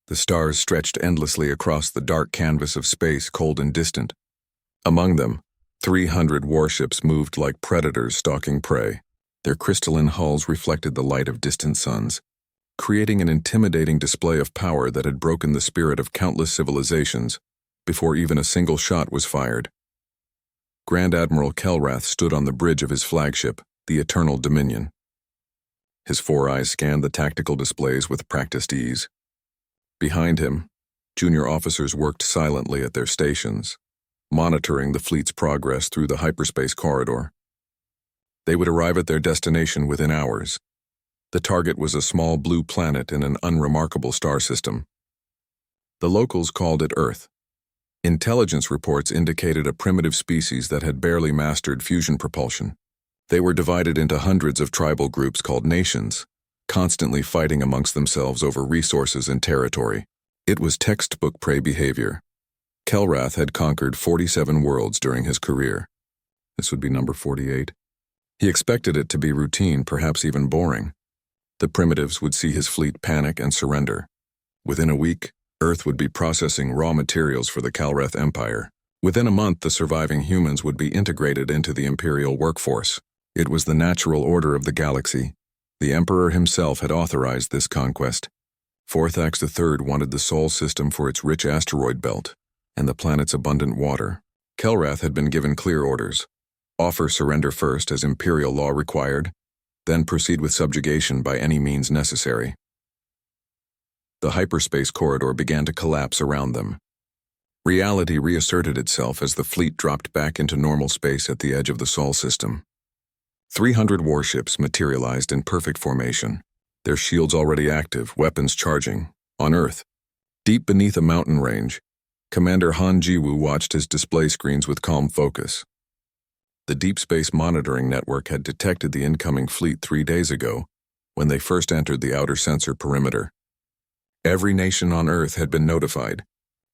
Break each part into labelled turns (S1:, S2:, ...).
S1: The stars stretched endlessly across the dark canvas of space, cold and distant. Among them, 300 warships moved like predators stalking prey. Their crystalline hulls reflected the light of distant suns, creating an intimidating display of power that had broken the spirit of countless civilizations before even a single shot was fired. Grand Admiral Kelrath stood on the bridge of his flagship, the Eternal Dominion. His four eyes scanned the tactical displays with practiced ease. Behind him, junior officers worked silently at their stations, monitoring the fleet's progress through the hyperspace corridor. They would arrive at their destination within hours. The target was a small blue planet in an unremarkable star system. The locals called it Earth. Intelligence reports indicated a primitive species that had barely mastered fusion propulsion. They were divided into hundreds of tribal groups called nations, constantly fighting amongst themselves over resources and territory. It was textbook prey behavior. Kelrath had conquered 47 worlds during his career. This would be number 48. He expected it to be routine, perhaps even boring. The primitives would see his fleet panic and surrender. Within a week, Earth would be processing raw materials for the Kelrath Empire. Within a month, the surviving humans would be integrated into the Imperial workforce. It was the natural order of the galaxy. The Emperor himself had authorized this conquest. Forthax III wanted the Sol system for its rich asteroid belt and the planet's abundant water. Kelrath had been given clear orders. Offer surrender first as Imperial law required, then proceed with subjugation by any means necessary. The hyperspace corridor began to collapse around them. Reality reasserted itself as the fleet dropped back into normal space at the edge of the Sol system. 300 warships materialized in perfect formation, their shields already active, weapons charging. On Earth, deep beneath a mountain range, Commander Han Jiwoo watched his display screens with calm focus. The Deep Space Monitoring Network had detected the incoming fleet 3 days ago, when they first entered the outer sensor perimeter. Every nation on Earth had been notified.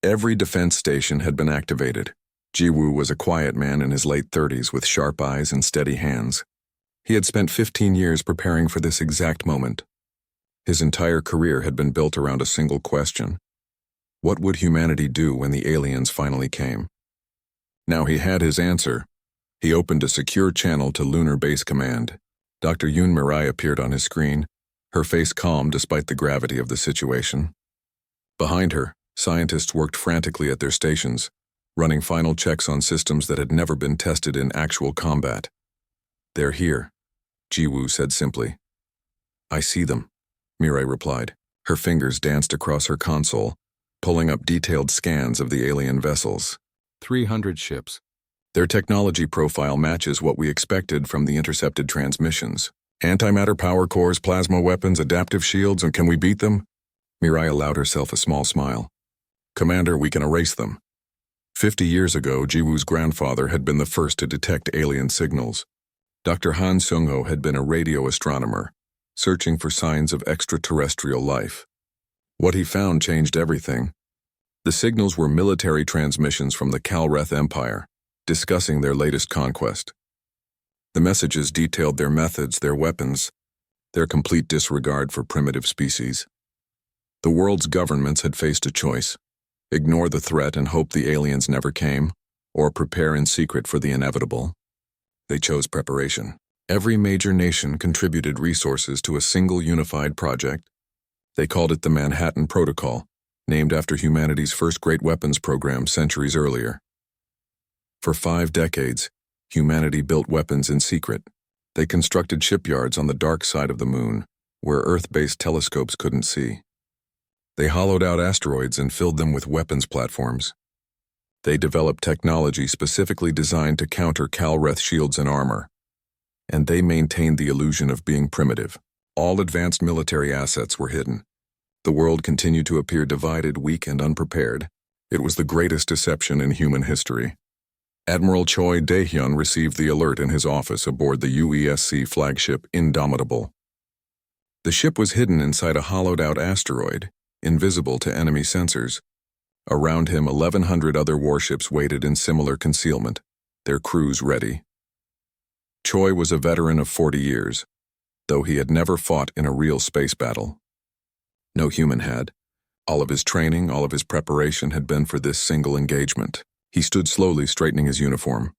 S1: Every defense station had been activated. Jiwoo was a quiet man in his late 30s with sharp eyes and steady hands. He had spent 15 years preparing for this exact moment. His entire career had been built around a single question. What would humanity do when the aliens finally came? Now he had his answer. He opened a secure channel to Lunar Base Command. Dr. Yoon Mirai appeared on his screen, her face calm despite the gravity of the situation. Behind her, scientists worked frantically at their stations, running final checks on systems that had never been tested in actual combat. "They're here," Jiwoo said simply. "I see them," Mirai replied. Her fingers danced across her console, pulling up detailed scans of the alien vessels. 300 ships. Their technology profile matches what we expected from the intercepted transmissions. Antimatter power cores, plasma weapons, adaptive shields, and can we beat them? Mirai allowed herself a small smile. "Commander, we can erase them." 50 years ago, Jiwoo's grandfather had been the first to detect alien signals. Dr. Han Seung-ho had been a radio astronomer, searching for signs of extraterrestrial life. What he found changed everything. The signals were military transmissions from the Kelrath Empire, discussing their latest conquest. The messages detailed their methods, their weapons, their complete disregard for primitive species. The world's governments had faced a choice: ignore the threat and hope the aliens never came, or prepare in secret for the inevitable. They chose preparation. Every major nation contributed resources to a single unified project. They called it the Manhattan Protocol, named after humanity's first great weapons program centuries earlier. For 5 decades, humanity built weapons in secret. They constructed shipyards on the dark side of the moon, where Earth-based telescopes couldn't see. They hollowed out asteroids and filled them with weapons platforms. They developed technology specifically designed to counter Kelrath shields and armor. And they maintained the illusion of being primitive. All advanced military assets were hidden. The world continued to appear divided, weak, and unprepared. It was the greatest deception in human history. Admiral Choi Dae-hyun received the alert in his office aboard the UESC flagship Indomitable. The ship was hidden inside a hollowed-out asteroid, invisible to enemy sensors. Around him, 1,100 other warships waited in similar concealment, their crews ready. Choi was a veteran of 40 years, though he had never fought in a real space battle. No human had. All of his training, all of his preparation had been for this single engagement. He stood slowly, straightening his uniform.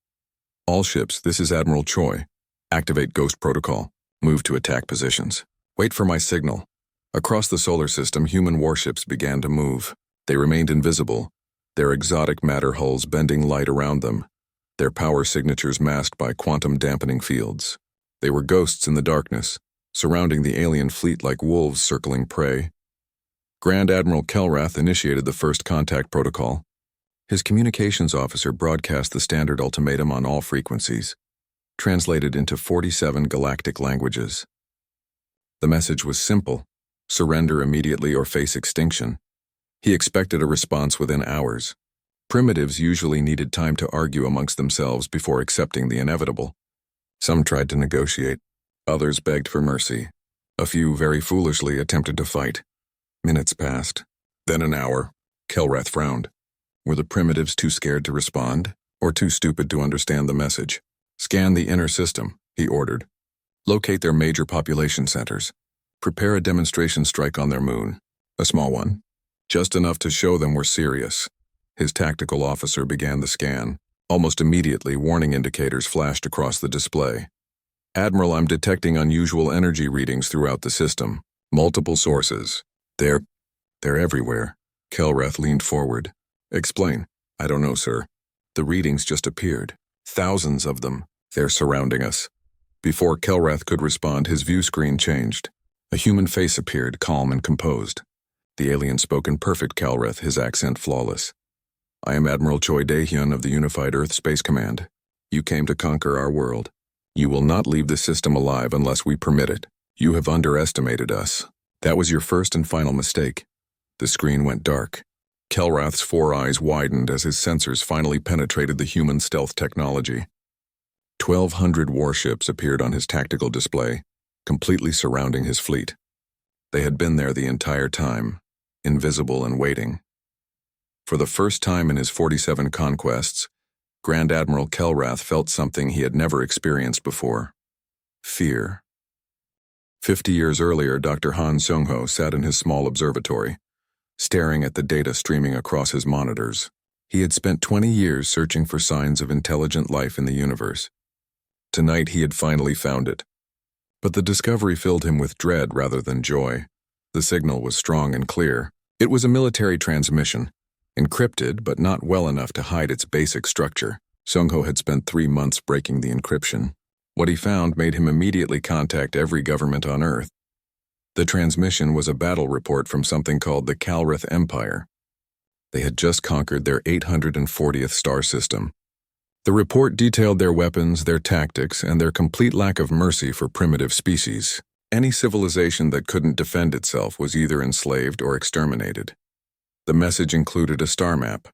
S1: All ships, this is Admiral Choi. Activate Ghost Protocol. Move to attack positions. Wait for my signal. Across the solar system, human warships began to move. They remained invisible, their exotic matter hulls bending light around them, their power signatures masked by quantum-dampening fields. They were ghosts in the darkness, surrounding the alien fleet like wolves circling prey. Grand Admiral Kelrath initiated the first contact protocol. His communications officer broadcast the standard ultimatum on all frequencies, translated into 47 galactic languages. The message was simple: surrender immediately or face extinction. He expected a response within hours. Primitives usually needed time to argue amongst themselves before accepting the inevitable. Some tried to negotiate. Others begged for mercy. A few very foolishly attempted to fight. Minutes passed. Then an hour. Kelrath frowned. Were the primitives too scared to respond, or too stupid to understand the message? Scan the inner system, he ordered. Locate their major population centers. Prepare a demonstration strike on their moon. A small one. Just enough to show them we're serious. His tactical officer began the scan. Almost immediately, warning indicators flashed across the display. Admiral, I'm detecting unusual energy readings throughout the system. Multiple sources. They're everywhere. Kelrath leaned forward. Explain. I don't know, sir. The readings just appeared. Thousands of them. They're surrounding us. Before Kelrath could respond, his view screen changed. A human face appeared, calm and composed. The alien spoke in perfect Kelrath, his accent flawless. I am Admiral Choi Dae-hyun of the Unified Earth Space Command. You came to conquer our world. You will not leave the system alive unless we permit it. You have underestimated us. That was your first and final mistake. The screen went dark. Kelrath's four eyes widened as his sensors finally penetrated the human stealth technology. 1,200 warships appeared on his tactical display, completely surrounding his fleet. They had been there the entire time, invisible and waiting. For the first time in his 47 conquests, Grand Admiral Kelrath felt something he had never experienced before: fear. 50 years earlier, Dr. Han Seung-ho sat in his small observatory, staring at the data streaming across his monitors. He had spent 20 years searching for signs of intelligent life in the universe. Tonight he had finally found it. But the discovery filled him with dread rather than joy. The signal was strong and clear. It was a military transmission, encrypted but not well enough to hide its basic structure. Seung-ho had spent 3 months breaking the encryption. What he found made him immediately contact every government on Earth. The transmission was a battle report from something called the Kalrith Empire. They had just conquered their 840th star system. The report detailed their weapons, their tactics, and their complete lack of mercy for primitive species. Any civilization that couldn't defend itself was either enslaved or exterminated. The message included a star map.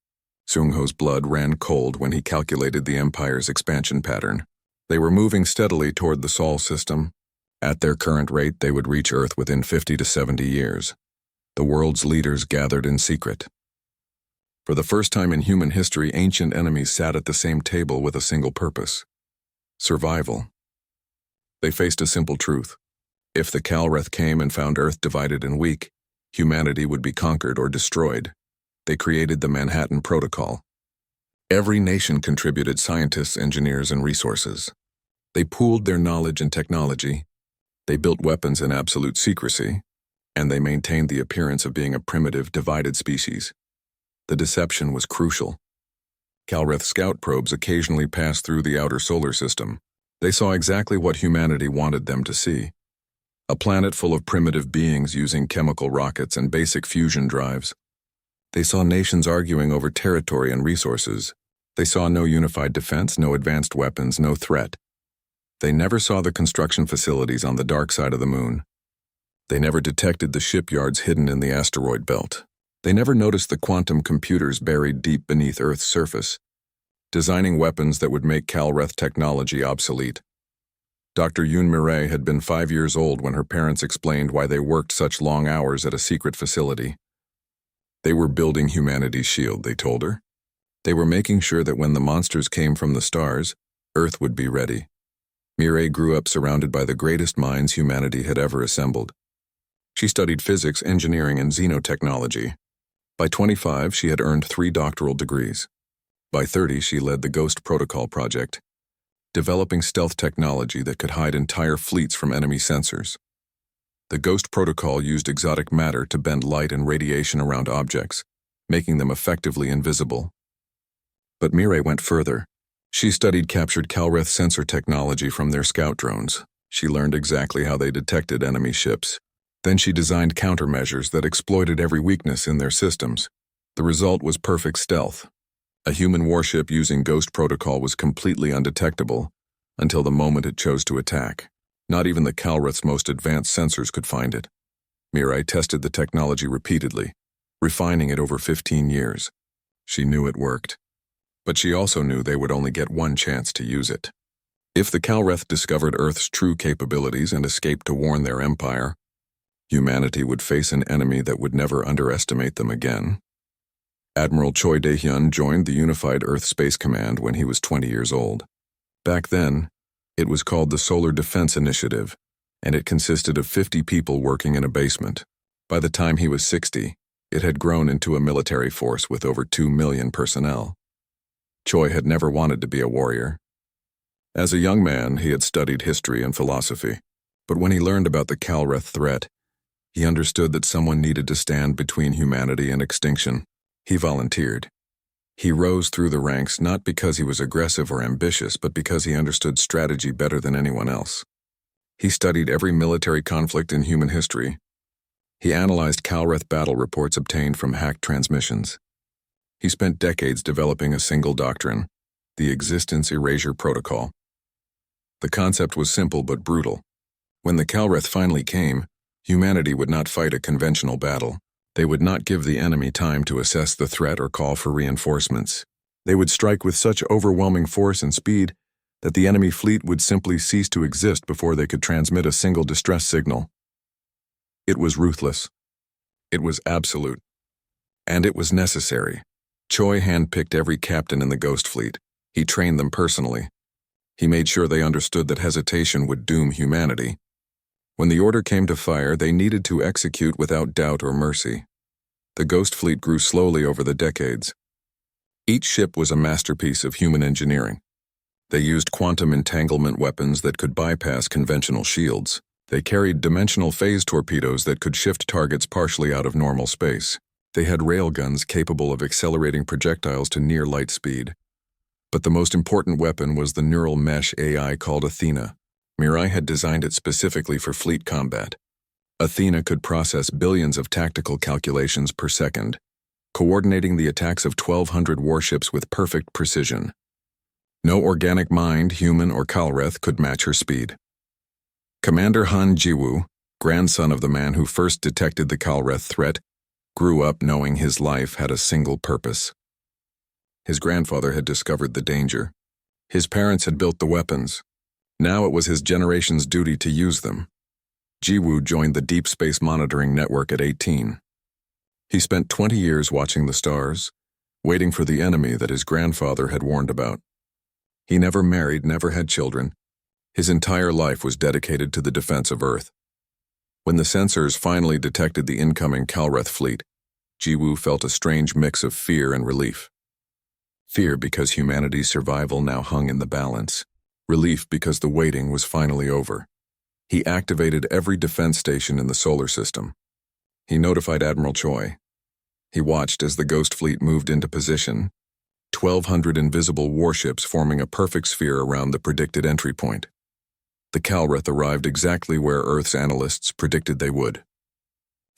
S1: Seung-ho's blood ran cold when he calculated the Empire's expansion pattern. They were moving steadily toward the Sol system. At their current rate, they would reach Earth within 50 to 70 years. The world's leaders gathered in secret. For the first time in human history, ancient enemies sat at the same table with a single purpose: survival. They faced a simple truth. If the Kalrith came and found Earth divided and weak, humanity would be conquered or destroyed. They created the Manhattan Protocol. Every nation contributed scientists, engineers, and resources. They pooled their knowledge and technology. They built weapons in absolute secrecy, and they maintained the appearance of being a primitive, divided species. The deception was crucial. Kalrith scout probes occasionally passed through the outer solar system. They saw exactly what humanity wanted them to see: a planet full of primitive beings using chemical rockets and basic fusion drives. They saw nations arguing over territory and resources. They saw no unified defense, no advanced weapons, no threat. They never saw the construction facilities on the dark side of the moon. They never detected the shipyards hidden in the asteroid belt. They never noticed the quantum computers buried deep beneath Earth's surface, designing weapons that would make Kalrith technology obsolete. Dr. Yoon Mireille had been 5 years old when her parents explained why they worked such long hours at a secret facility. They were building humanity's shield, they told her. They were making sure that when the monsters came from the stars, Earth would be ready. Mireille grew up surrounded by the greatest minds humanity had ever assembled. She studied physics, engineering, and xenotechnology, By 25, she had earned 3 doctoral degrees. By 30, she led the Ghost Protocol project, developing stealth technology that could hide entire fleets from enemy sensors. The Ghost Protocol used exotic matter to bend light and radiation around objects, making them effectively invisible. But Mirai went further. She studied captured Calreth sensor technology from their scout drones. She learned exactly how they detected enemy ships. Then she designed countermeasures that exploited every weakness in their systems. The result was perfect stealth. A human warship using Ghost Protocol was completely undetectable until the moment it chose to attack. Not even the Calreth's most advanced sensors could find it. Mirai tested the technology repeatedly, refining it over 15 years. She knew it worked. But she also knew they would only get one chance to use it. If the Calreth discovered Earth's true capabilities and escaped to warn their empire, humanity would face an enemy that would never underestimate them again. Admiral Choi Dae-hyun joined the Unified Earth Space Command when he was 20 years old. Back then, it was called the Solar Defense Initiative, and it consisted of 50 people working in a basement. By the time he was 60, it had grown into a military force with over 2 million personnel. Choi had never wanted to be a warrior. As a young man, he had studied history and philosophy, but when he learned about the Calreth threat, he understood that someone needed to stand between humanity and extinction. He volunteered. He rose through the ranks not because he was aggressive or ambitious, but because he understood strategy better than anyone else. He studied every military conflict in human history. He analyzed Calreth battle reports obtained from hacked transmissions. He spent decades developing a single doctrine, the Existence Erasure Protocol. The concept was simple but brutal. When the Calreth finally came, humanity would not fight a conventional battle. They would not give the enemy time to assess the threat or call for reinforcements. They would strike with such overwhelming force and speed that the enemy fleet would simply cease to exist before they could transmit a single distress signal. It was ruthless. It was absolute. And it was necessary. Choi handpicked every captain in the Ghost Fleet. He trained them personally. He made sure they understood that hesitation would doom humanity. When the order came to fire, they needed to execute without doubt or mercy. The Ghost Fleet grew slowly over the decades. Each ship was a masterpiece of human engineering. They used quantum entanglement weapons that could bypass conventional shields. They carried dimensional phase torpedoes that could shift targets partially out of normal space. They had railguns capable of accelerating projectiles to near light speed. But the most important weapon was the neural mesh AI called Athena. Mirai had designed it specifically for fleet combat. Athena could process billions of tactical calculations per second, coordinating the attacks of 1,200 warships with perfect precision. No organic mind, human or Calreth, could match her speed. Commander Han Jiwoo, grandson of the man who first detected the Calreth threat, grew up knowing his life had a single purpose. His grandfather had discovered the danger. His parents had built the weapons. Now it was his generation's duty to use them. Jiwoo joined the Deep Space Monitoring Network at 18. He spent 20 years watching the stars, waiting for the enemy that his grandfather had warned about. He never married, never had children. His entire life was dedicated to the defense of Earth. When the sensors finally detected the incoming Calreth fleet, Jiwoo felt a strange mix of fear and relief. Fear because humanity's survival now hung in the balance. Relief because the waiting was finally over. He activated every defense station in the solar system. He notified Admiral Choi. He watched as the Ghost Fleet moved into position, 1,200 invisible warships forming a perfect sphere around the predicted entry point. The Calreth arrived exactly where Earth's analysts predicted they would.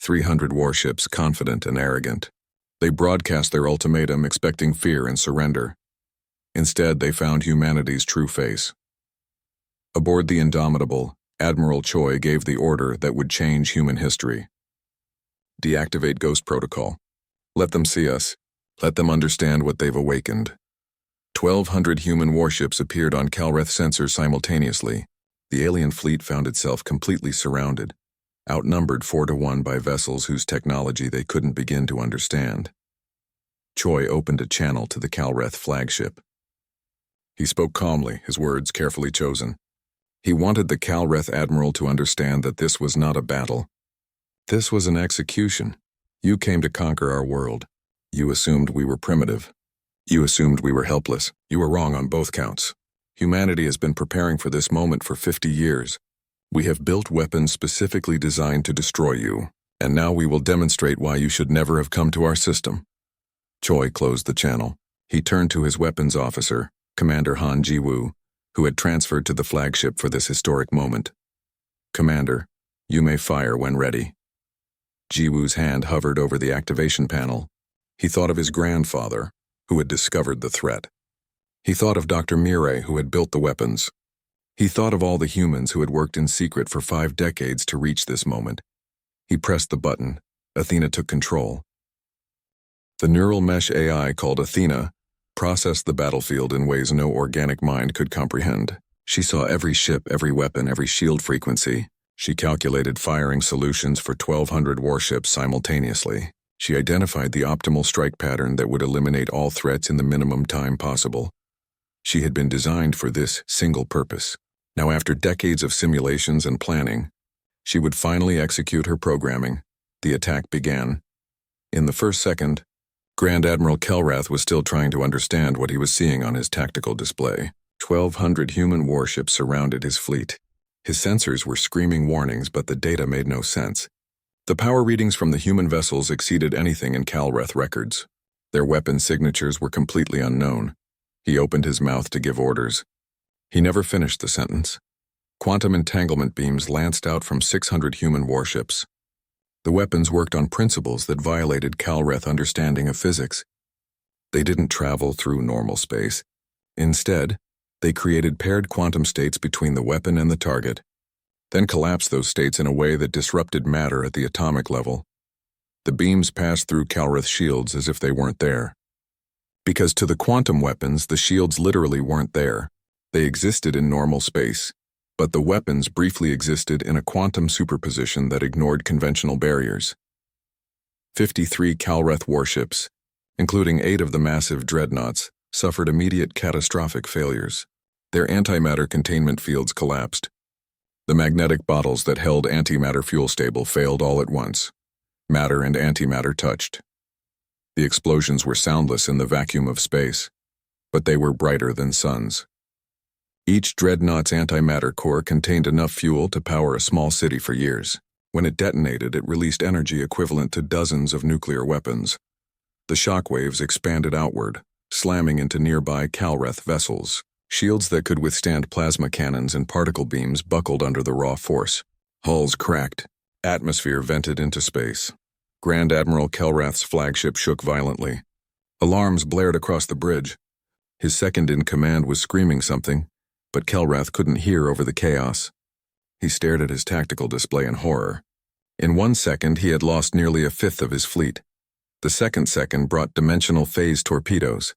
S1: 300 warships, confident and arrogant. They broadcast their ultimatum expecting fear and surrender. Instead, they found humanity's true face. Aboard the Indomitable, Admiral Choi gave the order that would change human history. Deactivate Ghost Protocol. Let them see us. Let them understand what they've awakened. 1,200 human warships appeared on Calreth sensors simultaneously. The alien fleet found itself completely surrounded, outnumbered 4-1 by vessels whose technology they couldn't begin to understand. Choi opened a channel to the Calreth flagship. He spoke calmly, his words carefully chosen. He wanted the Calreth admiral to understand that this was not a battle. This was an execution. You came to conquer our world. You assumed we were primitive. You assumed we were helpless. You were wrong on both counts. Humanity has been preparing for this moment for 50 years. We have built weapons specifically designed to destroy you, and now we will demonstrate why you should never have come to our system. Choi closed the channel. He turned to his weapons officer, Commander Han Ji-woo, who had transferred to the flagship for this historic moment. Commander, you may fire when ready. Ji-woo's hand hovered over the activation panel. He thought of his grandfather, who had discovered the threat. He thought of Dr. Mirai, who had built the weapons. He thought of all the humans who had worked in secret for 5 decades to reach this moment. He pressed the button. Athena took control. The neural mesh AI called Athena processed the battlefield in ways no organic mind could comprehend. She saw every ship, every weapon, every shield frequency. She calculated firing solutions for 1,200 warships simultaneously. She identified the optimal strike pattern that would eliminate all threats in the minimum time possible. She had been designed for this single purpose. Now, after decades of simulations and planning, she would finally execute her programming. The attack began. In the first second, Grand Admiral Kelrath was still trying to understand what he was seeing on his tactical display. 1,200 human warships surrounded his fleet. His sensors were screaming warnings, but the data made no sense. The power readings from the human vessels exceeded anything in Calrath records. Their weapon signatures were completely unknown. He opened his mouth to give orders. He never finished the sentence. Quantum entanglement beams lanced out from 600 human warships. The weapons worked on principles that violated Calrath's understanding of physics. They didn't travel through normal space. Instead, they created paired quantum states between the weapon and the target, then collapsed those states in a way that disrupted matter at the atomic level. The beams passed through Calrath's shields as if they weren't there. Because to the quantum weapons, the shields literally weren't there. They existed in normal space. But the weapons briefly existed in a quantum superposition that ignored conventional barriers. 53 Calrath warships, including 8 of the massive dreadnoughts, suffered immediate catastrophic failures. Their antimatter containment fields collapsed. The magnetic bottles that held antimatter fuel stable failed all at once. Matter and antimatter touched. The explosions were soundless in the vacuum of space, but they were brighter than suns. Each dreadnought's antimatter core contained enough fuel to power a small city for years. When it detonated, it released energy equivalent to dozens of nuclear weapons. The shockwaves expanded outward, slamming into nearby Calrath vessels. Shields that could withstand plasma cannons and particle beams buckled under the raw force. Hulls cracked. Atmosphere vented into space. Grand Admiral Kelrath's flagship shook violently. Alarms blared across the bridge. His second-in-command was screaming something, but Kelrath couldn't hear over the chaos. He stared at his tactical display in horror. In 1 second, he had lost nearly a fifth of his fleet. The second brought dimensional phase torpedoes.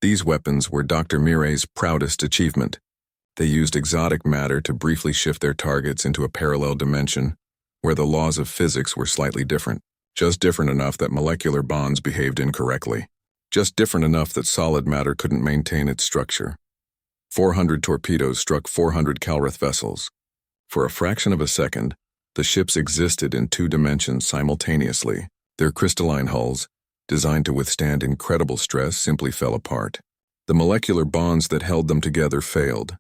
S1: These weapons were Dr. Mirai's proudest achievement. They used exotic matter to briefly shift their targets into a parallel dimension, where the laws of physics were slightly different. Just different enough that molecular bonds behaved incorrectly. Just different enough that solid matter couldn't maintain its structure. 400 torpedoes struck 400 Calrath vessels. For a fraction of a second, the ships existed in 2 dimensions simultaneously. Their crystalline hulls, designed to withstand incredible stress, simply fell apart. The molecular bonds that held them together failed.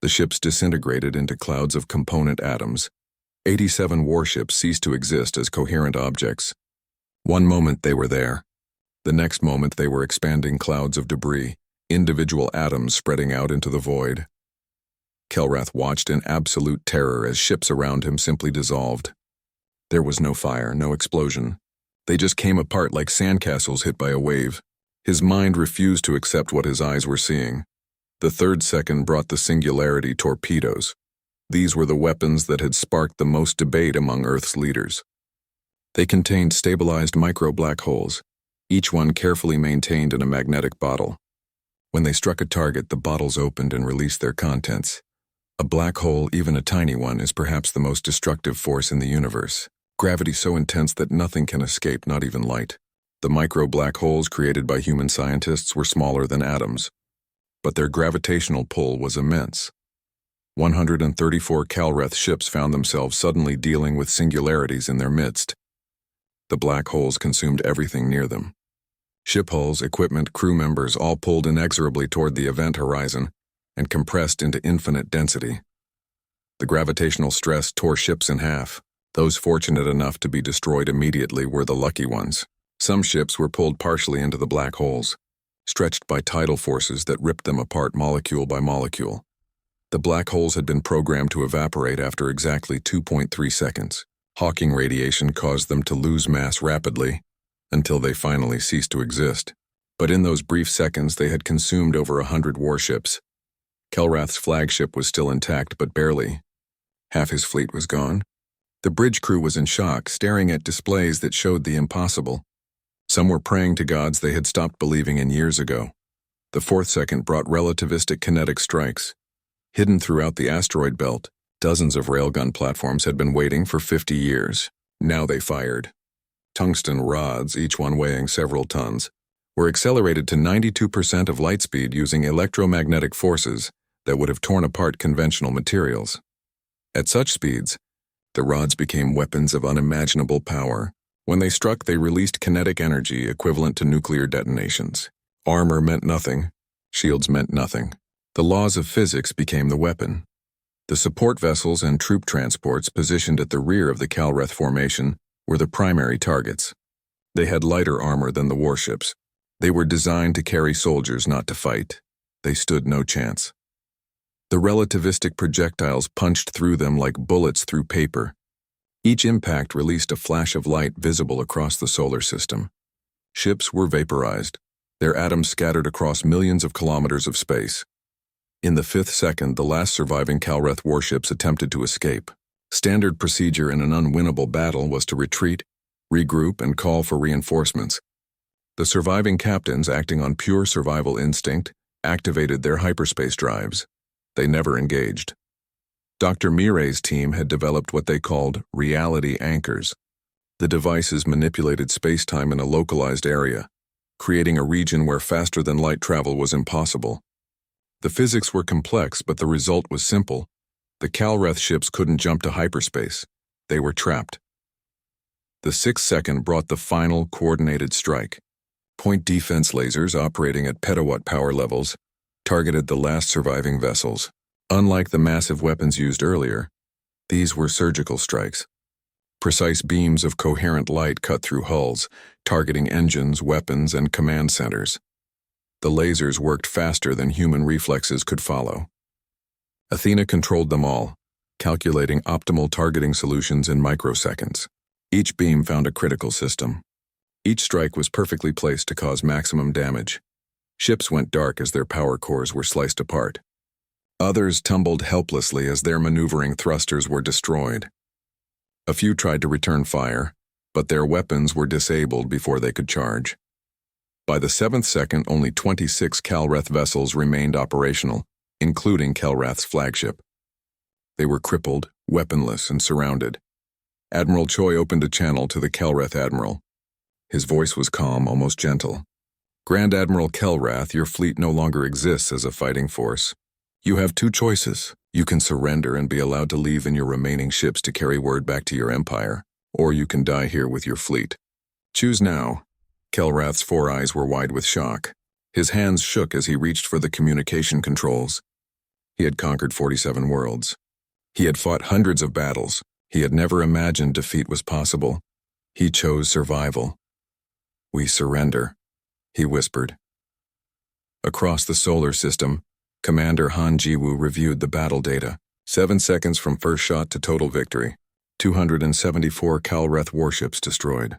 S1: The ships disintegrated into clouds of component atoms. 87 warships ceased to exist as coherent objects. One moment they were there. The next moment they were expanding clouds of debris, individual atoms spreading out into the void. Kelrath watched in absolute terror as ships around him simply dissolved. There was no fire, no explosion. They just came apart like sandcastles hit by a wave. His mind refused to accept what his eyes were seeing. The third second brought the singularity torpedoes. These were the weapons that had sparked the most debate among Earth's leaders. They contained stabilized micro-black holes, each one carefully maintained in a magnetic bottle. When they struck a target, the bottles opened and released their contents. A black hole, even a tiny one, is perhaps the most destructive force in the universe. Gravity so intense that nothing can escape, not even light. The micro-black holes created by human scientists were smaller than atoms, but their gravitational pull was immense. 134 Calrath ships found themselves suddenly dealing with singularities in their midst. The black holes consumed everything near them. Ship hulls, equipment, crew members all pulled inexorably toward the event horizon and compressed into infinite density. The gravitational stress tore ships in half. Those fortunate enough to be destroyed immediately were the lucky ones. Some ships were pulled partially into the black holes, stretched by tidal forces that ripped them apart molecule by molecule. The black holes had been programmed to evaporate after exactly 2.3 seconds. Hawking radiation caused them to lose mass rapidly until they finally ceased to exist. But in those brief seconds, they had consumed over 100 warships. Kelrath's flagship was still intact, but barely. Half his fleet was gone. The bridge crew was in shock, staring at displays that showed the impossible. Some were praying to gods they had stopped believing in years ago. The fourth second brought relativistic kinetic strikes. Hidden throughout the asteroid belt, dozens of railgun platforms had been waiting for 50 years. Now they fired. Tungsten rods, each one weighing several tons, were accelerated to 92% of light speed using electromagnetic forces that would have torn apart conventional materials. At such speeds, the rods became weapons of unimaginable power. When they struck, they released kinetic energy equivalent to nuclear detonations. Armor meant nothing. Shields meant nothing. The laws of physics became the weapon. The support vessels and troop transports positioned at the rear of the Calreth formation were the primary targets. They had lighter armor than the warships. They were designed to carry soldiers, not to fight. They stood no chance. The relativistic projectiles punched through them like bullets through paper. Each impact released a flash of light visible across the solar system. Ships were vaporized, their atoms scattered across millions of kilometers of space. In the fifth second, the last surviving Calreth warships attempted to escape. Standard procedure in an unwinnable battle was to retreat, regroup, and call for reinforcements. The surviving captains, acting on pure survival instinct, activated their hyperspace drives. They never engaged. Dr. Mire's team had developed what they called reality anchors. The devices manipulated space-time in a localized area, creating a region where faster-than-light travel was impossible. The physics were complex, but the result was simple. The Calreth ships couldn't jump to hyperspace. They were trapped. The sixth second brought the final coordinated strike. Point defense lasers operating at petawatt power levels targeted the last surviving vessels. Unlike the massive weapons used earlier, these were surgical strikes. Precise beams of coherent light cut through hulls, targeting engines, weapons, and command centers. The lasers worked faster than human reflexes could follow. Athena controlled them all, calculating optimal targeting solutions in microseconds. Each beam found a critical system. Each strike was perfectly placed to cause maximum damage. Ships went dark as their power cores were sliced apart. Others tumbled helplessly as their maneuvering thrusters were destroyed. A few tried to return fire, but their weapons were disabled before they could charge. By the seventh second, only 26 Calreth vessels remained operational, including Calrath's flagship. They were crippled, weaponless, and surrounded. Admiral Choi opened a channel to the Calreth admiral. His voice was calm, almost gentle. Grand Admiral Calrath, your fleet no longer exists as a fighting force. You have two choices. You can surrender and be allowed to leave in your remaining ships to carry word back to your empire, or you can die here with your fleet. Choose now. Calrath's four eyes were wide with shock. His hands shook as he reached for the communication controls. He had conquered 47 worlds. He had fought hundreds of battles. He had never imagined defeat was possible. He chose survival. We surrender, he whispered. Across the solar system, Commander Han Jiwoo reviewed the battle data. 7 seconds from first shot to total victory. 274 Calreth warships destroyed.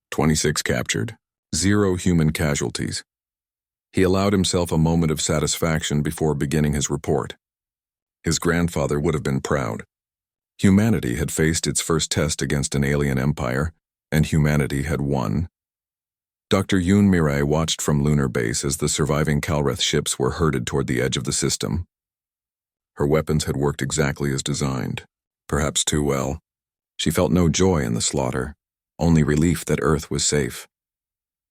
S1: 26 captured. 0 human casualties. He allowed himself a moment of satisfaction before beginning his report. His grandfather would have been proud. Humanity had faced its first test against an alien empire, and humanity had won. Dr. Yoon Mirai watched from lunar base as the surviving Calreth ships were herded toward the edge of the system. Her weapons had worked exactly as designed, perhaps too well. She felt no joy in the slaughter, only relief that Earth was safe.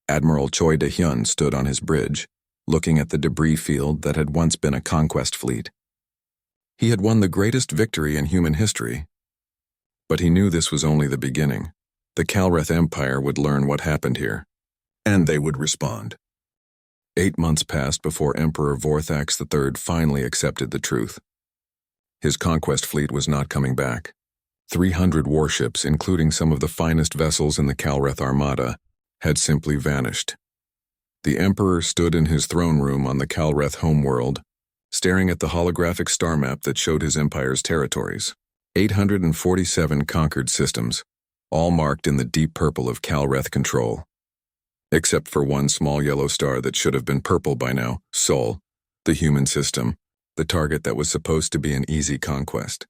S1: Admiral Choi De-hyun stood on his bridge, looking at the debris field that had once been a conquest fleet. He had won the greatest victory in human history. But he knew this was only the beginning. The Calreth Empire would learn what happened here. and they would respond. 8 months passed before Emperor Vorthax III finally accepted the truth. His conquest fleet was not coming back. 300 warships, including some of the finest vessels in the Calreth Armada, had simply vanished. The Emperor stood in his throne room on the Calreth homeworld, staring at the holographic star map that showed his empire's territories. 847 conquered systems, all marked in the deep purple of Calreth control. Except for one small yellow star that should have been purple by now, Sol, the human system, the target that was supposed to be an easy conquest.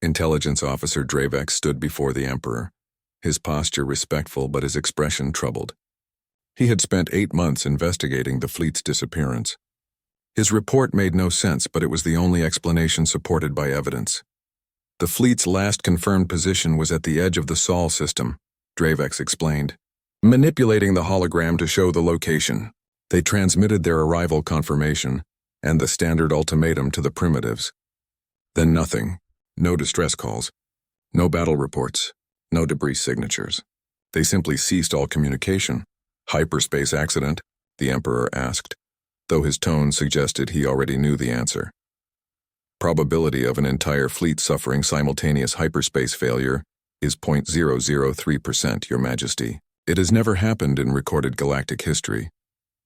S1: Intelligence Officer Dravex stood before the Emperor, his posture respectful but his expression troubled. He had spent 8 months investigating the fleet's disappearance. His report made no sense, but it was the only explanation supported by evidence. The fleet's last confirmed position was at the edge of the Sol system, Dravex explained, manipulating the hologram to show the location. They transmitted their arrival confirmation and the standard ultimatum to the primitives. Then nothing. No distress calls. No battle reports. No debris signatures. They simply ceased all communication. Hyperspace accident? The Emperor asked, though his tone suggested he already knew the answer. Probability of an entire fleet suffering simultaneous hyperspace failure is 0.003%, Your Majesty. It has never happened in recorded galactic history.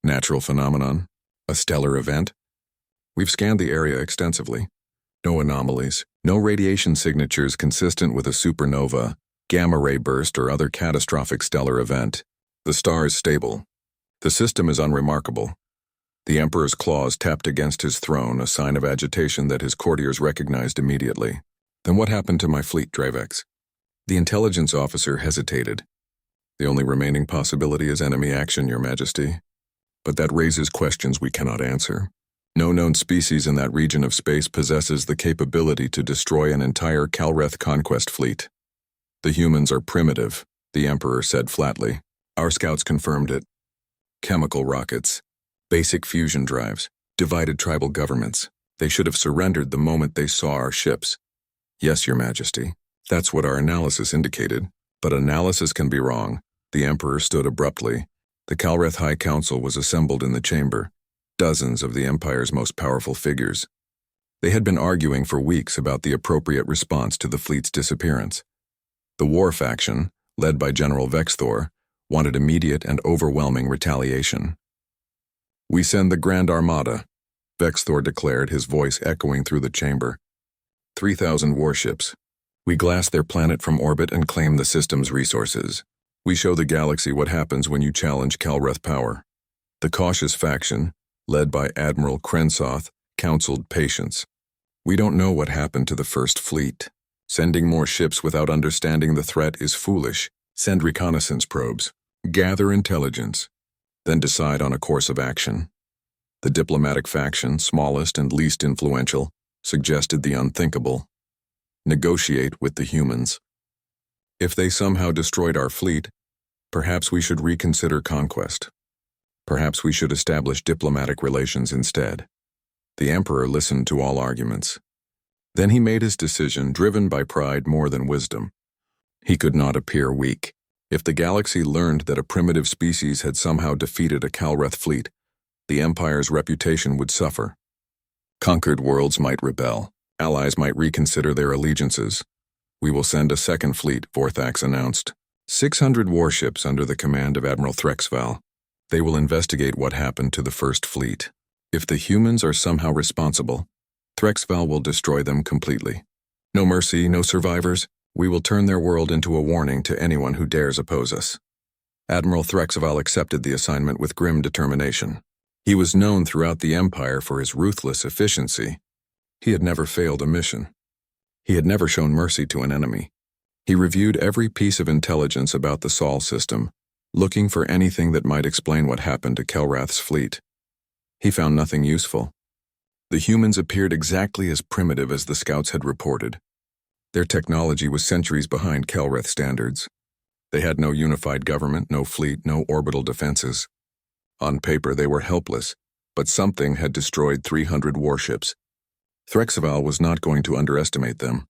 S1: Natural phenomenon? A stellar event? We've scanned the area extensively. No anomalies, no radiation signatures consistent with a supernova, gamma-ray burst, or other catastrophic stellar event. The star is stable. The system is unremarkable. The Emperor's claws tapped against his throne, a sign of agitation that his courtiers recognized immediately. Then what happened to my fleet, Dravex? The intelligence officer hesitated. The only remaining possibility is enemy action, Your Majesty. But that raises questions we cannot answer. No known species in that region of space possesses the capability to destroy an entire Calreth conquest fleet. The humans are primitive, the Emperor said flatly. Our scouts confirmed it. Chemical rockets, basic fusion drives, divided tribal governments. They should have surrendered the moment they saw our ships. Yes, Your Majesty. That's what our analysis indicated. But analysis can be wrong. The Emperor stood abruptly. The Calreth High Council was assembled in the chamber. Dozens of the Empire's most powerful figures. They had been arguing for weeks about the appropriate response to the fleet's disappearance. The war faction, led by General Vexthor, wanted immediate and overwhelming retaliation. We send the Grand Armada, Vexthor declared, his voice echoing through the chamber. 3,000 warships. We glass their planet from orbit and claim the system's resources. We show the galaxy what happens when you challenge Calreth power. The cautious faction, led by Admiral Krensoth, counseled patience. We don't know what happened to the First Fleet. Sending more ships without understanding the threat is foolish. Send reconnaissance probes. Gather intelligence. Then decide on a course of action. The diplomatic faction, smallest and least influential, suggested the unthinkable. Negotiate with the humans. If they somehow destroyed our fleet, perhaps we should reconsider conquest. Perhaps we should establish diplomatic relations instead. The Emperor listened to all arguments. Then he made his decision, driven by pride more than wisdom. He could not appear weak. If the galaxy learned that a primitive species had somehow defeated a Calreth fleet, the Empire's reputation would suffer. Conquered worlds might rebel. Allies might reconsider their allegiances. We will send a second fleet, Vorthax announced. 600 warships under the command of Admiral Threxval. They will investigate what happened to the First Fleet. If the humans are somehow responsible, Threxval will destroy them completely. No mercy, no survivors. We will turn their world into a warning to anyone who dares oppose us. Admiral Threxval accepted the assignment with grim determination. He was known throughout the Empire for his ruthless efficiency. He had never failed a mission. He had never shown mercy to an enemy. He reviewed every piece of intelligence about the Sol system, looking for anything that might explain what happened to Calrath's fleet. He found nothing useful. The humans appeared exactly as primitive as the scouts had reported. Their technology was centuries behind Calreth standards. They had no unified government, no fleet, no orbital defenses. On paper, they were helpless, but something had destroyed 300 warships. Threxval was not going to underestimate them,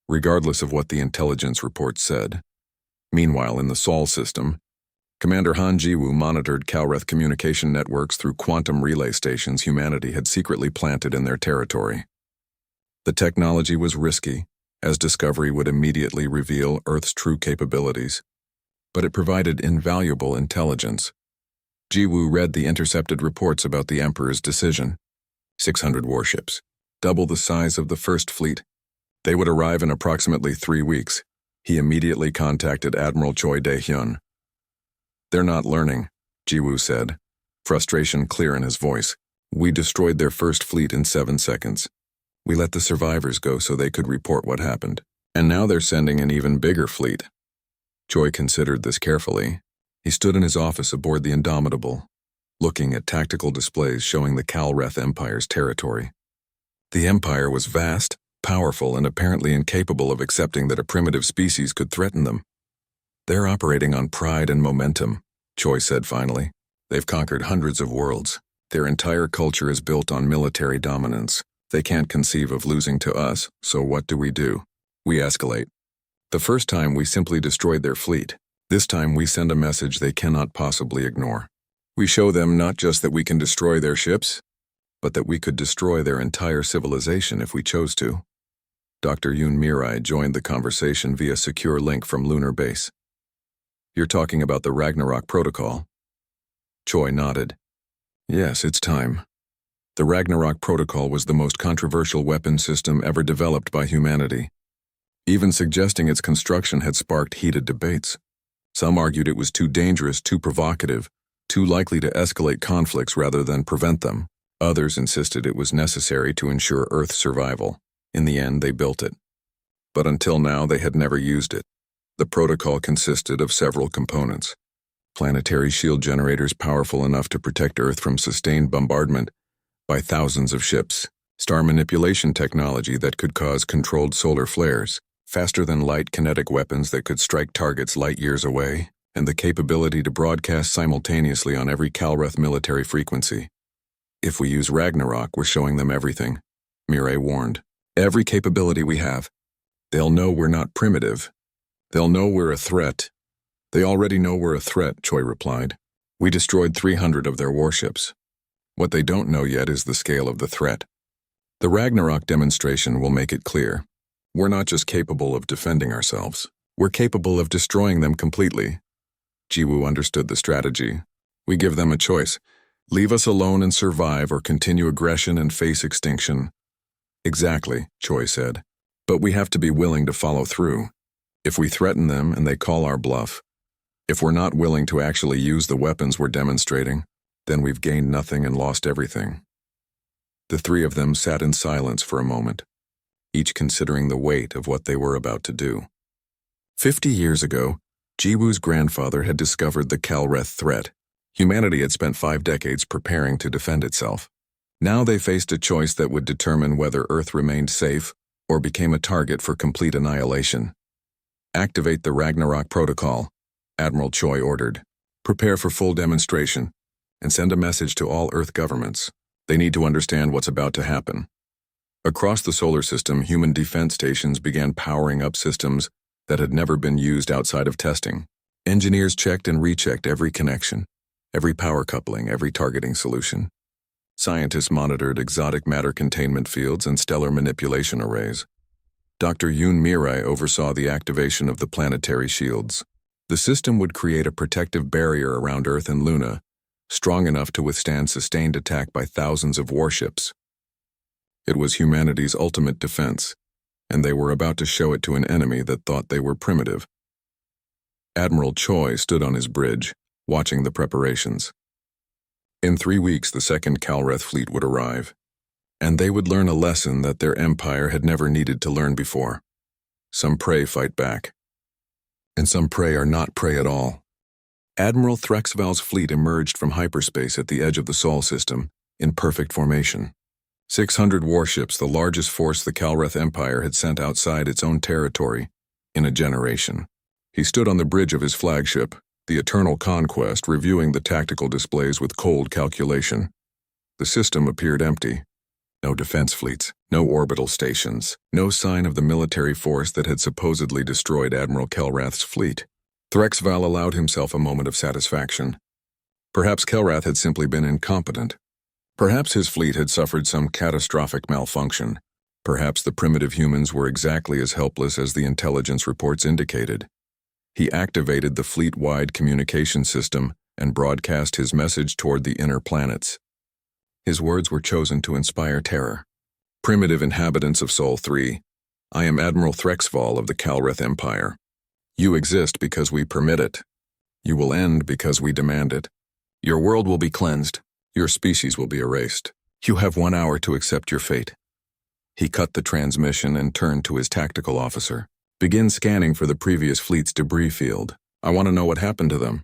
S1: regardless of what the intelligence report said. Meanwhile, in the Sol system, Commander Han Jiwoo monitored Calreth communication networks through quantum relay stations humanity had secretly planted in their territory. The technology was risky, as discovery would immediately reveal Earth's true capabilities, but it provided invaluable intelligence. Jiwoo read the intercepted reports about the Emperor's decision. 600 warships, double the size of the First Fleet. They would arrive in approximately 3 weeks. He immediately contacted Admiral Choi Dae-hyun. "They're not learning," Jiwoo said, frustration clear in his voice. "We destroyed their first fleet in 7 seconds. We let the survivors go so they could report what happened. And now they're sending an even bigger fleet." Choi considered this carefully. He stood in his office aboard the Indomitable, looking at tactical displays showing the Calreth Empire's territory. The Empire was vast, powerful, and apparently incapable of accepting that a primitive species could threaten them. "They're operating on pride and momentum," Choi said finally. "They've conquered hundreds of worlds. Their entire culture is built on military dominance. They can't conceive of losing to us, so what do? We escalate. The first time we simply destroyed their fleet. This time we send a message they cannot possibly ignore. We show them not just that we can destroy their ships, but that we could destroy their entire civilization if we chose to." Dr. Yoon Mirai joined the conversation via secure link from Lunar Base. "You're talking about the Ragnarok Protocol?" Choi nodded. "Yes, it's time. The Ragnarok Protocol was the most controversial weapon system ever developed by humanity. Even suggesting its construction had sparked heated debates. Some argued it was too dangerous, too provocative, too likely to escalate conflicts rather than prevent them. Others insisted it was necessary to ensure Earth's survival. In the end, they built it. But until now, they had never used it. The protocol consisted of several components. Planetary shield generators powerful enough to protect Earth from sustained bombardment by thousands of ships. Star manipulation technology that could cause controlled solar flares. Faster-than-light kinetic weapons that could strike targets light years away, and the capability to broadcast simultaneously on every Calreth military frequency. "If we use Ragnarok, we're showing them everything," Mirai warned. "Every capability we have. They'll know we're not primitive. They'll know we're a threat." "They already know we're a threat," Choi replied. "We destroyed 300 of their warships. What they don't know yet is the scale of the threat. The Ragnarok demonstration will make it clear. We're not just capable of defending ourselves. We're capable of destroying them completely." Jiwoo understood the strategy. "We give them a choice. Leave us alone and survive, or continue aggression and face extinction." "Exactly," Choi said. "But we have to be willing to follow through. If we threaten them and they call our bluff, if we're not willing to actually use the weapons we're demonstrating, then we've gained nothing and lost everything." The three of them sat in silence for a moment, each considering the weight of what they were about to do. 50 years ago, Jiwoo's grandfather had discovered the Calreth threat. Humanity had spent 5 decades preparing to defend itself. Now they faced a choice that would determine whether Earth remained safe or became a target for complete annihilation. "Activate the Ragnarok Protocol," Admiral Choi ordered. "Prepare for full demonstration, and send a message to all Earth governments. They need to understand what's about to happen." Across the solar system, human defense stations began powering up systems that had never been used outside of testing. Engineers checked and rechecked every connection, every power coupling, every targeting solution. Scientists monitored exotic matter containment fields and stellar manipulation arrays. Dr. Yoon Mirai oversaw the activation of the planetary shields. The system would create a protective barrier around Earth and Luna, strong enough to withstand sustained attack by thousands of warships. It was humanity's ultimate defense, and they were about to show it to an enemy that thought they were primitive. Admiral Choi stood on his bridge, watching the preparations. In 3 weeks, the second Calreth fleet would arrive, and they would learn a lesson that their empire had never needed to learn before. Some prey fight back, and some prey are not prey at all. Admiral Threxval's fleet emerged from hyperspace at the edge of the Sol system, in perfect formation. 600 warships, the largest force the Calreth Empire had sent outside its own territory in a generation. He stood on the bridge of his flagship, the Eternal Conquest, reviewing the tactical displays with cold calculation. The system appeared empty. No defense fleets, no orbital stations, no sign of the military force that had supposedly destroyed Admiral Calrath's fleet. Threxval allowed himself a moment of satisfaction. Perhaps Kelrath had simply been incompetent. Perhaps his fleet had suffered some catastrophic malfunction. Perhaps the primitive humans were exactly as helpless as the intelligence reports indicated. He activated the fleet-wide communication system and broadcast his message toward the inner planets. His words were chosen to inspire terror. Primitive inhabitants of Sol 3, I am Admiral Threxval of the Calreth Empire. You exist because we permit it. You will end because we demand it. Your world will be cleansed. Your species will be erased. You have 1 hour to accept your fate. He cut the transmission and turned to his tactical officer. Begin scanning for the previous fleet's debris field. I want to know what happened to them.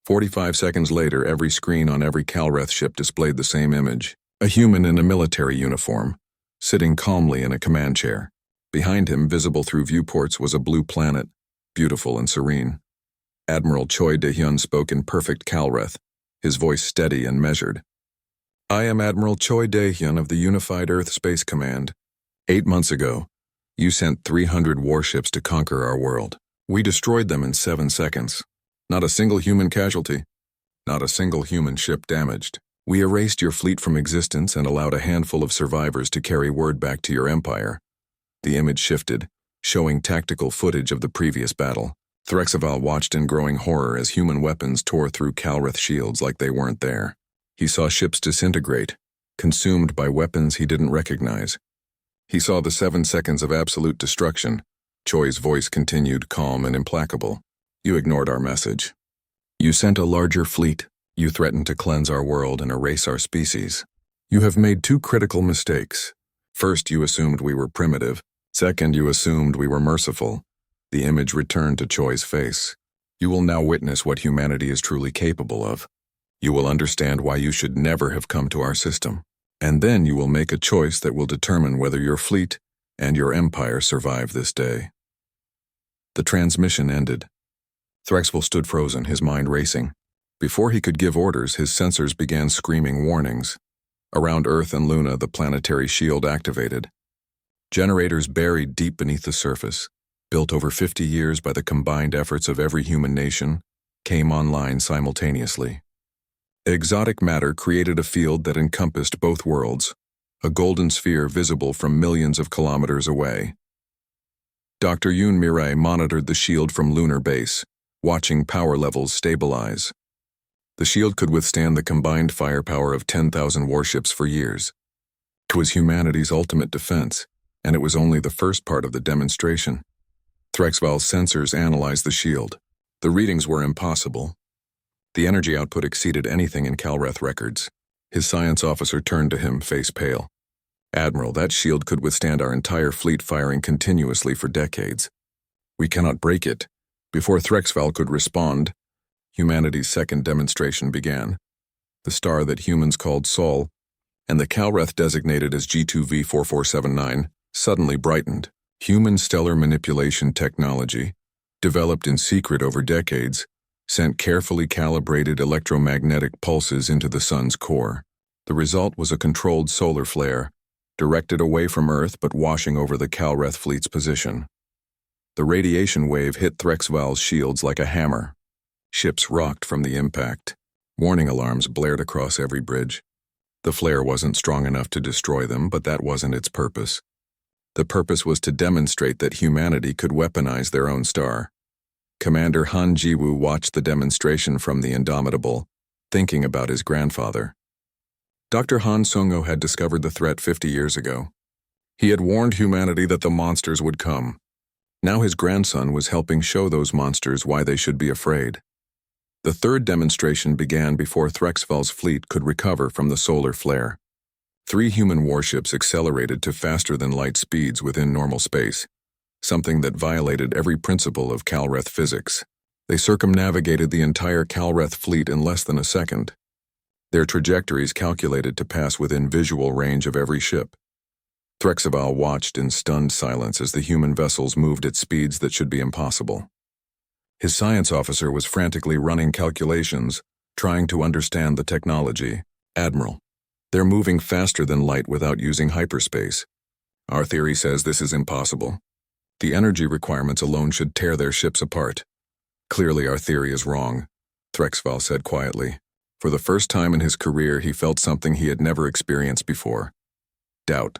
S1: 45 seconds later, every screen on every Calreth ship displayed the same image. A human in a military uniform, sitting calmly in a command chair. Behind him, visible through viewports, was a blue planet, beautiful and serene. Admiral Choi De-hyun spoke in perfect Calreth, his voice steady and measured. I am Admiral Choi De-hyun of the Unified Earth Space Command. 8 months ago, you sent 300 warships to conquer our world. We destroyed them in 7 seconds. Not a single human casualty. Not a single human ship damaged. We erased your fleet from existence and allowed a handful of survivors to carry word back to your empire. The image shifted, showing tactical footage of the previous battle. Threxval watched in growing horror as human weapons tore through Calreth shields like they weren't there. He saw ships disintegrate, consumed by weapons he didn't recognize. He saw the 7 seconds of absolute destruction. Choi's voice continued calm and implacable. You ignored our message. You sent a larger fleet. You threatened to cleanse our world and erase our species. You have made 2 critical mistakes. First, you assumed we were primitive. Second, you assumed we were merciful. The image returned to Choi's face. You will now witness what humanity is truly capable of. You will understand why you should never have come to our system. And then you will make a choice that will determine whether your fleet and your empire survive this day. The transmission ended. Threxval stood frozen, his mind racing. Before he could give orders, his sensors began screaming warnings. Around Earth and Luna, the planetary shield activated. Generators buried deep beneath the surface, built over 50 years by the combined efforts of every human nation, came online simultaneously. Exotic matter created a field that encompassed both worlds, a golden sphere visible from millions of kilometers away. Dr. Yoon Mirai monitored the shield from lunar base, watching power levels stabilize. The shield could withstand the combined firepower of 10,000 warships for years. It was humanity's ultimate defense, and it was only the first part of the demonstration. Threxval's sensors analyzed the shield. The readings were impossible. The energy output exceeded anything in Calreth records. His science officer turned to him, face pale. Admiral, that shield could withstand our entire fleet firing continuously for decades. We cannot break it. Before Threxval could respond, humanity's second demonstration began. The star that humans called Sol, and the Calreth designated as G2V4479, suddenly brightened. Human stellar manipulation technology, developed in secret over decades, sent carefully calibrated electromagnetic pulses into the sun's core. The result was a controlled solar flare, directed away from Earth but washing over the Calreth fleet's position. The radiation wave hit Threxval's shields like a hammer. Ships rocked from the impact. Warning alarms blared across every bridge. The flare wasn't strong enough to destroy them, but that wasn't its purpose. The purpose was to demonstrate that humanity could weaponize their own star. Commander Han Jiwoo watched the demonstration from the Indomitable, thinking about his grandfather. Dr. Han Sung-ho had discovered the threat 50 years ago. He had warned humanity that the monsters would come. Now his grandson was helping show those monsters why they should be afraid. The third demonstration began before Threxval's fleet could recover from the solar flare. 3 human warships accelerated to faster-than-light speeds within normal space, something that violated every principle of Calreth physics. They circumnavigated the entire Calreth fleet in less than a second. Their trajectories calculated to pass within visual range of every ship. Threxval watched in stunned silence as the human vessels moved at speeds that should be impossible. His science officer was frantically running calculations, trying to understand the technology. Admiral, they're moving faster than light without using hyperspace. Our theory says this is impossible. The energy requirements alone should tear their ships apart. Clearly our theory is wrong, Threxval said quietly. For the first time in his career, he felt something he had never experienced before. Doubt.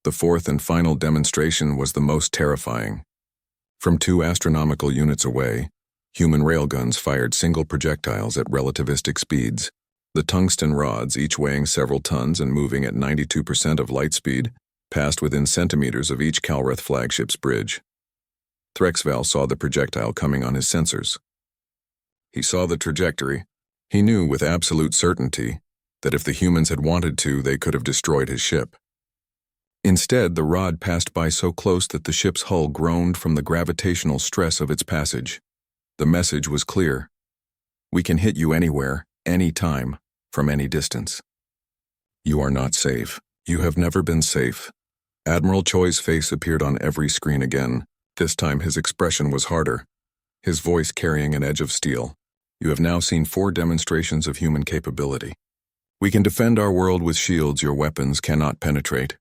S1: The fourth and final demonstration was the most terrifying. From 2 astronomical units away, human railguns fired single projectiles at relativistic speeds. The tungsten rods, each weighing several tons and moving at 92% of light speed, passed within centimeters of each Calreth flagship's bridge. Threxval saw the projectile coming on his sensors. He saw the trajectory. He knew with absolute certainty that if the humans had wanted to, they could have destroyed his ship. Instead, the rod passed by so close that the ship's hull groaned from the gravitational stress of its passage. The message was clear. We can hit you anywhere, any time, from any distance. You are not safe. You have never been safe. Admiral Choi's face appeared on every screen again. This time his expression was harder, his voice carrying an edge of steel. You have now seen 4 demonstrations of human capability. We can defend our world with shields your weapons cannot penetrate.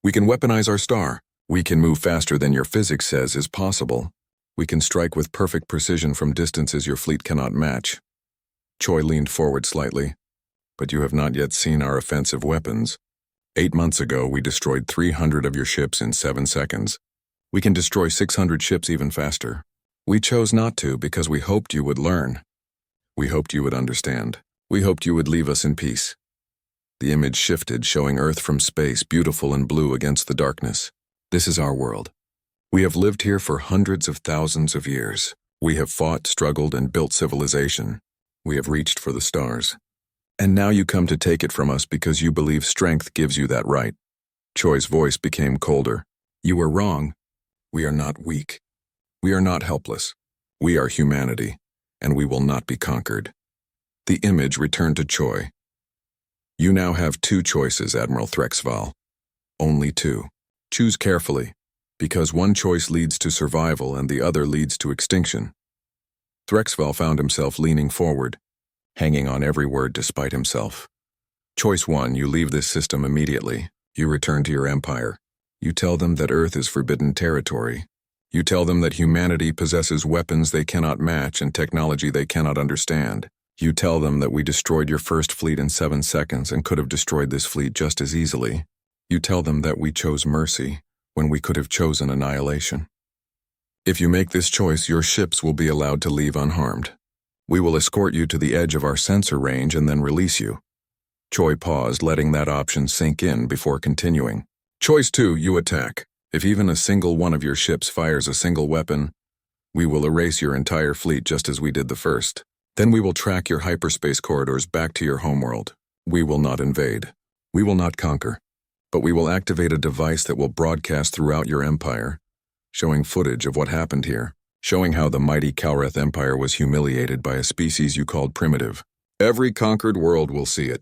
S1: We can weaponize our star. We can move faster than your physics says is possible. We can strike with perfect precision from distances your fleet cannot match. Choi leaned forward slightly. But you have not yet seen our offensive weapons. 8 months ago, we destroyed 300 of your ships in 7 seconds. We can destroy 600 ships even faster. We chose not to because we hoped you would learn. We hoped you would understand. We hoped you would leave us in peace. The image shifted, showing Earth from space, beautiful and blue against the darkness. This is our world. We have lived here for hundreds of thousands of years. We have fought, struggled, and built civilization. We have reached for the stars. And now you come to take it from us because you believe strength gives you that right. Choi's voice became colder. You are wrong. We are not weak. We are not helpless. We are humanity, and we will not be conquered. The image returned to Choi. You now have 2 choices, Admiral Threxval. Only 2. Choose carefully, because one choice leads to survival and the other leads to extinction. Threxval found himself leaning forward, hanging on every word despite himself. Choice 1, you leave this system immediately. You return to your empire. You tell them that Earth is forbidden territory. You tell them that humanity possesses weapons they cannot match and technology they cannot understand. You tell them that we destroyed your first fleet in 7 seconds and could have destroyed this fleet just as easily. You tell them that we chose mercy when we could have chosen annihilation. If you make this choice, your ships will be allowed to leave unharmed. We will escort you to the edge of our sensor range and then release you. Choi paused, letting that option sink in before continuing. Choice 2, you attack. If even a single one of your ships fires a single weapon, we will erase your entire fleet just as we did the first. Then we will track your hyperspace corridors back to your homeworld. We will not invade. We will not conquer. But we will activate a device that will broadcast throughout your empire, showing footage of what happened here, showing how the mighty Calreth Empire was humiliated by a species you called primitive. Every conquered world will see it.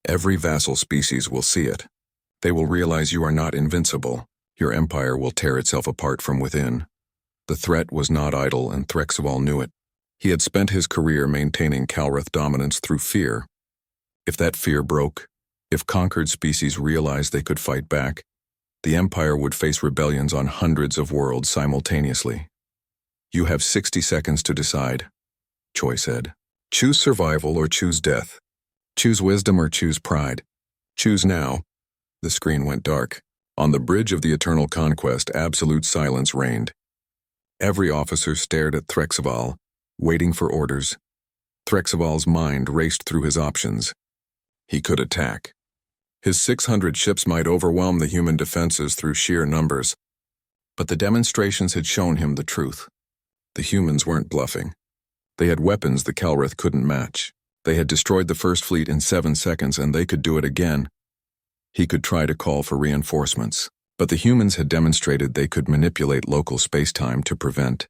S1: Every vassal species will see it. They will realize you are not invincible. Your empire will tear itself apart from within. The threat was not idle, and Threxval knew it. He had spent his career maintaining Calreth dominance through fear. If that fear broke, if conquered species realized they could fight back, the Empire would face rebellions on hundreds of worlds simultaneously. You have 60 seconds to decide, Choi said. Choose survival or choose death. Choose wisdom or choose pride. Choose now. The screen went dark. On the bridge of the Eternal Conquest, absolute silence reigned. Every officer stared at Threxval, waiting for orders. Threxval's mind raced through his options. He could attack. His 600 ships might overwhelm the human defenses through sheer numbers. But the demonstrations had shown him the truth. The humans weren't bluffing. They had weapons the Calreth couldn't match. They had destroyed the first fleet in 7 seconds, and they could do it again. He could try to call for reinforcements. But the humans had demonstrated they could manipulate local space-time to prevent